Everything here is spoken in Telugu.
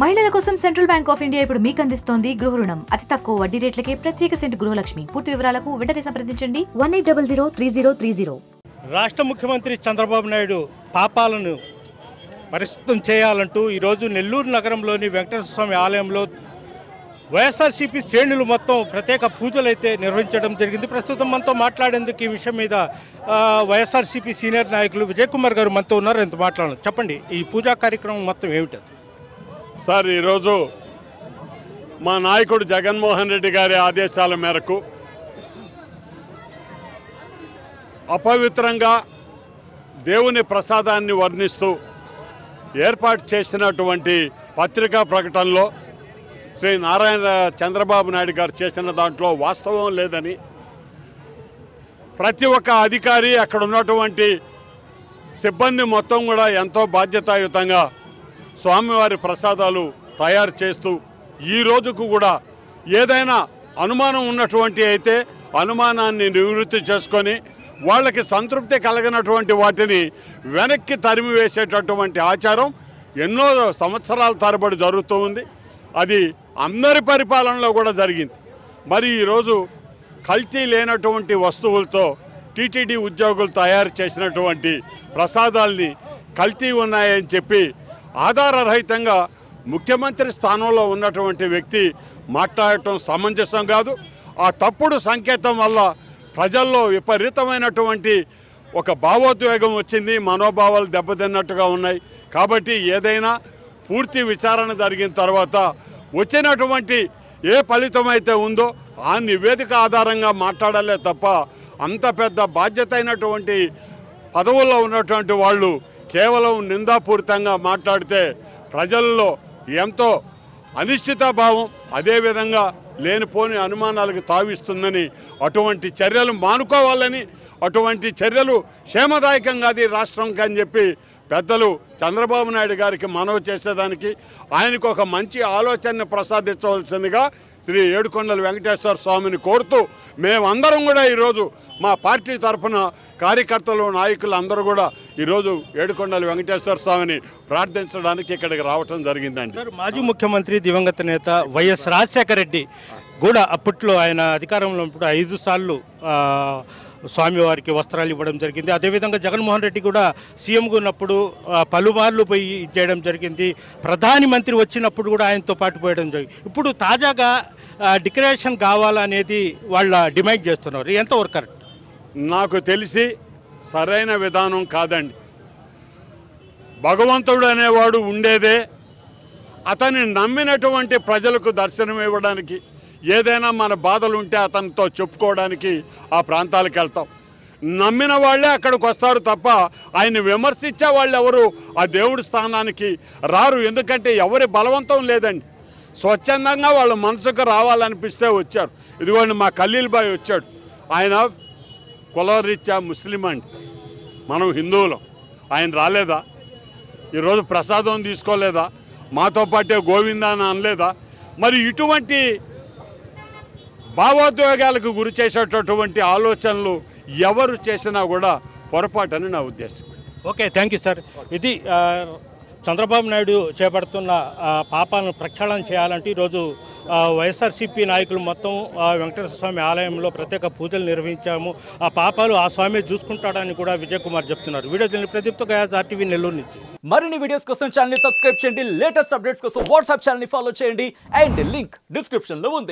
మహిళల కోసం సెంట్రల్ బ్యాంక్ ఆఫ్ ఇండియా ఇప్పుడు మీకు అందిస్తోంది గృహ రుణం అతి తక్కువ వడ్డీ రేట్లకే ప్రత్యేక సెంటు గృహలక్ష్మి. పూర్తి వివరాలకు వెంటనే సంప్రదించండి 18003030. రాష్ట్ర ముఖ్యమంత్రి చంద్రబాబు నాయుడు పాపాలను పరిశుద్ధం చేయాలంటూ ఈరోజు నెల్లూరు నగరంలోని వెంకటేశ్వర స్వామి ఆలయంలో వైఎస్ఆర్సీపీ శ్రేణులు మొత్తం ప్రత్యేక పూజలు అయితే నిర్వహించడం జరిగింది. ప్రస్తుతం మనతో మాట్లాడేందుకు ఈ విషయం మీద వైఎస్ఆర్సీపీ సీనియర్ నాయకులు విజయ్ కుమార్ గారు మనతో ఉన్నారు. ఎంత మాట్లాడాలి చెప్పండి, ఈ పూజా కార్యక్రమం మొత్తం ఏమిటి? సార్, ఈరోజు మా నాయకుడు జగన్మోహన్ రెడ్డి గారి ఆదేశాల మేరకు అపవిత్రంగా దేవుని ప్రసాదాన్ని వర్ణిస్తూ ఏర్పాటు చేసినటువంటి పత్రికా ప్రకటనలో శ్రీ నారాయణ చంద్రబాబు నాయుడు గారు చేసిన దాంట్లో వాస్తవం లేదని, ప్రతి ఒక్క అధికారి అక్కడ ఉన్నటువంటి సిబ్బంది మొత్తం కూడా ఎంతో బాధ్యతాయుతంగా స్వామివారి ప్రసాదాలు తయారు చేస్తూ ఈ రోజుకు కూడా ఏదైనా అనుమానం ఉన్నటువంటి అయితే అనుమానాన్ని నివృత్తి చేసుకొని వాళ్ళకి సంతృప్తి కలిగినటువంటి వాటిని వెనక్కి తరిమివేసేటటువంటి ఆచారం ఎన్నో సంవత్సరాల తరబడి జరుగుతూ ఉంది. అది అందరి పరిపాలనలో కూడా జరిగింది. మరి ఈరోజు కల్తీ లేనటువంటి వస్తువులతో టీటీడీ ఉద్యోగులు తయారు చేసినటువంటి ప్రసాదాల్ని కల్తీ ఉన్నాయని చెప్పి ఆధారరహితంగా ముఖ్యమంత్రి స్థానంలో ఉన్నటువంటి వ్యక్తి మాట్లాడటం సమంజసం కాదు. ఆ తప్పుడు సంకేతం వల్ల ప్రజల్లో విపరీతమైనటువంటి ఒక భావోద్వేగం వచ్చింది, మనోభావాలు దెబ్బతిన్నట్టుగా ఉన్నాయి. కాబట్టి ఏదైనా పూర్తి విచారణ జరిగిన తర్వాత వచ్చినటువంటి ఏ ఫలితమైతే ఉందో ఆ నివేదిక ఆధారంగా మాట్లాడాలే తప్ప అంత పెద్ద బాధ్యత అయినటువంటి పదవుల్లో ఉన్నటువంటి వాళ్ళు కేవలం నిందాపూరితంగా మాట్లాడితే ప్రజల్లో ఎంతో అనిశ్చిత భావం, అదేవిధంగా లేనిపోని అనుమానాలకు తావిస్తుందని అటువంటి చర్యలు మానుకోవాలని, అటువంటి చర్యలు క్షేమదాయకం కాదు రాష్ట్రంకి అని చెప్పి పెద్దలు చంద్రబాబు నాయుడు గారికి మనవి చేసేదానికి ఆయనకు ఒక మంచి ఆలోచనని ప్రసాదించవలసిందిగా శ్రీ ఏడుకొండల వెంకటేశ్వర స్వామిని కోరుతూ మేమందరం కూడా ఈరోజు మా పార్టీ తరఫున కార్యకర్తలు నాయకులు అందరూ కూడా ఈరోజు ఏడుకొండల వెంకటేశ్వర స్వామిని ప్రార్థించడానికి ఇక్కడికి రావటం జరిగిందండి. సార్, మాజీ ముఖ్యమంత్రి దివంగత నేత వైఎస్ రాజశేఖర రెడ్డి కూడా అప్పట్లో ఆయన అధికారంలో ఉన్నప్పుడు 5 సార్లు స్వామివారికి వస్త్రాలు ఇవ్వడం జరిగింది. అదేవిధంగా జగన్మోహన్ రెడ్డి కూడా సీఎంగా ఉన్నప్పుడు పలుమార్లు పోయి చేయడం జరిగింది. ప్రధాని మంత్రి వచ్చినప్పుడు కూడా ఆయనతో పాటు పోయడం జరిగింది. ఇప్పుడు తాజాగా డిక్లరేషన్ కావాలనేది వాళ్ళ డిమాండ్ చేస్తున్నారు. ఎంతవరకు కరెక్ట్? నాకు తెలిసి సరైన విధానం కాదండి. భగవంతుడు అనేవాడు ఉండేదే అతన్ని నమ్మినటువంటి ప్రజలకు దర్శనం ఇవ్వడానికి, ఏదైనా మన బాధలు ఉంటే అతనితో చెప్పుకోవడానికి ఆ ప్రాంతాలకు వెళ్తాం. నమ్మిన వాళ్ళే అక్కడికి వస్తారు తప్ప ఆయన్ని విమర్శించే వాళ్ళు ఎవరు ఆ దేవుడి స్థానానికి రారు. ఎందుకంటే ఎవరి బలవంతం లేదండి, స్వచ్ఛందంగా వాళ్ళ మనసుకు రావాలనిపిస్తే వచ్చారు. ఇదిగోండి మా ఖలీల్ బాయ్ వచ్చాడు, ఆయన కులరీత్యా ముస్లిం అండి, మనం హిందువులం. ఆయన రాలేదా? ఈరోజు ప్రసాదం తీసుకోలేదా? మాతో పాటే గోవిందా అని అనలేదా? మరి ఇటువంటి భావోద్వేగాలకు గురి చేసేటటువంటి ఆలోచనలు ఎవరు చేసినా కూడా పొరపాటని నా ఉద్దేశం. Okay, thank you sir. ఇది చంద్రబాబు నాయుడు చేపడుతున్న పాపాలను ప్రక్షాళన చేయాలంటే ఈరోజు వైఎస్ఆర్సీపీ నాయకులు మొత్తం వెంకటేశ్వర స్వామి ఆలయంలో ప్రత్యేక పూజలు నిర్వహించాము. ఆ పాపాలు ఆ స్వామి చూసుకుంటాడని కూడా విజయ్ కుమార్ చెప్తున్నారు. వీడియో ప్రదీప్తో గయాజ్, RTV నెల్లూరు నుంచి. మరిన్ని వీడియోస్ కోసం ఛానల్ సబ్స్క్రైబ్ చేయండి, లేటెస్ట్ అప్డేట్స్ కోసం వాట్సాప్ ఛానల్ ఫాలో చేయండి అండ్ లింక్ డిస్క్రిప్షన్ లో ఉంది.